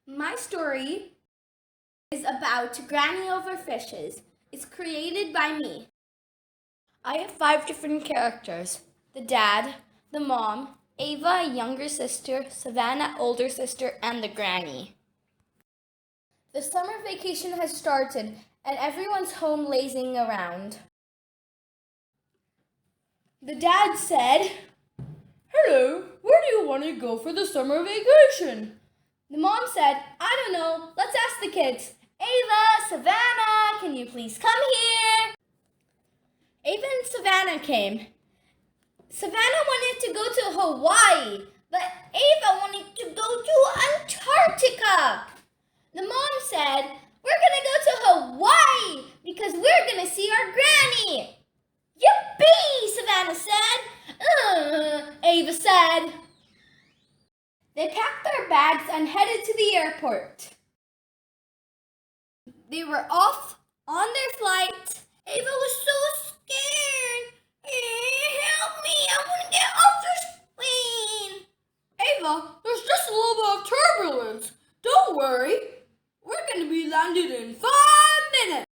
My story is about Granny Over Fishes. It's created by me. I have 5 different characters. The dad, the mom, Ava, younger sister, Savannah, older sister, and the granny. The summer vacation has started and everyone's home lazing around. The dad said, "Hello, where do you want to go for the summer vacation?" The mom said, "I don't know, let's ask the kids. Ava, Savannah, can you please come here?" Ava and Savannah came. Savannah wanted to go to Hawaii, but Ava wanted to go to Antarctica. The mom said, "We're going to go to Hawaii because we're going to see our granny." "Yippee!" Savannah said. Ava said. They packed their bags and headed to the airport. They were off on their flight. Ava was so scared. "Help me, I want to get off this plane." "Ava, there's just a little bit of turbulence. Don't worry. We're going to be landed in 5 minutes."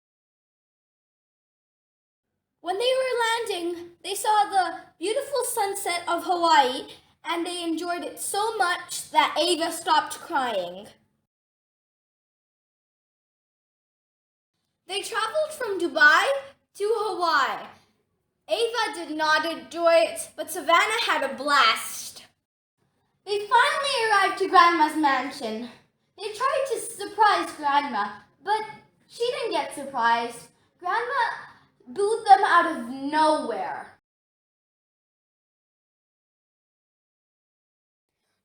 When they were landing, they saw the beautiful sunset of Hawaii, and they enjoyed it so much that Ava stopped crying. They traveled from Dubai to Hawaii. Ava did not enjoy it, but Savannah had a blast. They finally arrived to Grandma's mansion. They tried to surprise Grandma, but she didn't get surprised. Grandma booed them out of nowhere.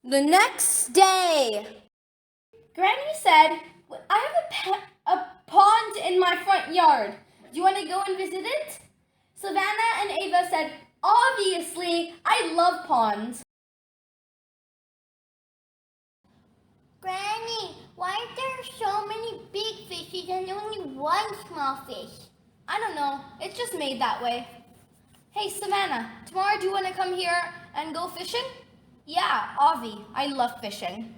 The next day, Granny said, "I have a pond in my front yard. Do you want to go and visit it?" Savannah and Ava said, "Obviously, I love ponds." "Granny, why are there so many big fishes and only one small fish?" "I don't know. It's just made that way." "Hey, Savannah, tomorrow do you want to come here and go fishing?" "Yeah, Avi, I love fishing."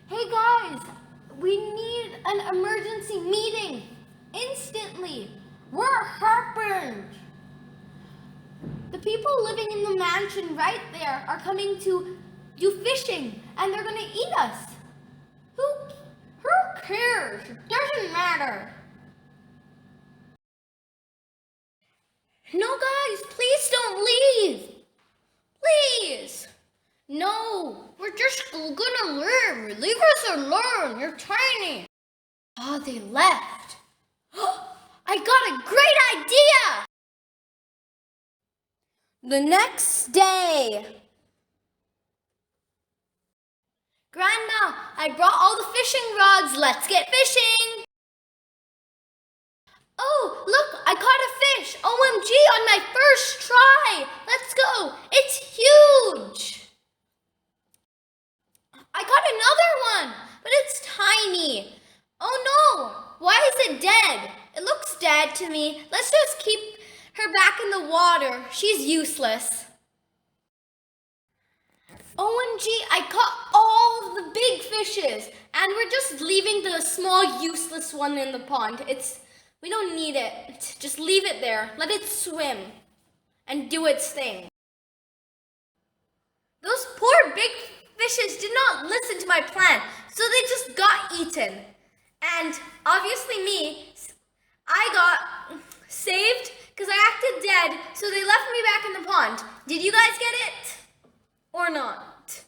"Hey guys, we need an emergency meeting. Instantly. What happened?" "The people living in the mansion right there are coming to do fishing and they're going to eat us." Who cares? It doesn't matter." "No, guys, please don't leave. Please." "No, we're just gonna learn. Leave us alone. You're tiny." Oh, they left. I got a great idea. The next day. "Grandma, I brought all the fishing rods. Let's get fishing." "Oh, look, I caught a fish. OMG, on my first try. Let's go. It's huge." "I caught another one, but it's tiny. Oh no, why is it dead? It looks dead to me. Let's just keep her back in the water. She's useless." OMG, I caught all of the big fishes, and we're just leaving the small useless one in the pond. We don't need it. Just leave it there. Let it swim and do its thing. Those poor big fishes did not listen to my plan, so they just got eaten. And obviously me, I got saved because I acted dead, so they left me back in the pond. Did you guys get it? Or not?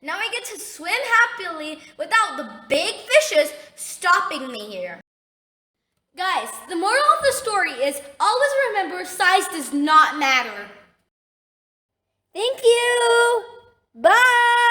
Now I get to swim happily without the big fishes stopping me here. Guys, the moral of the story is always remember size does not matter. Thank you. Bye.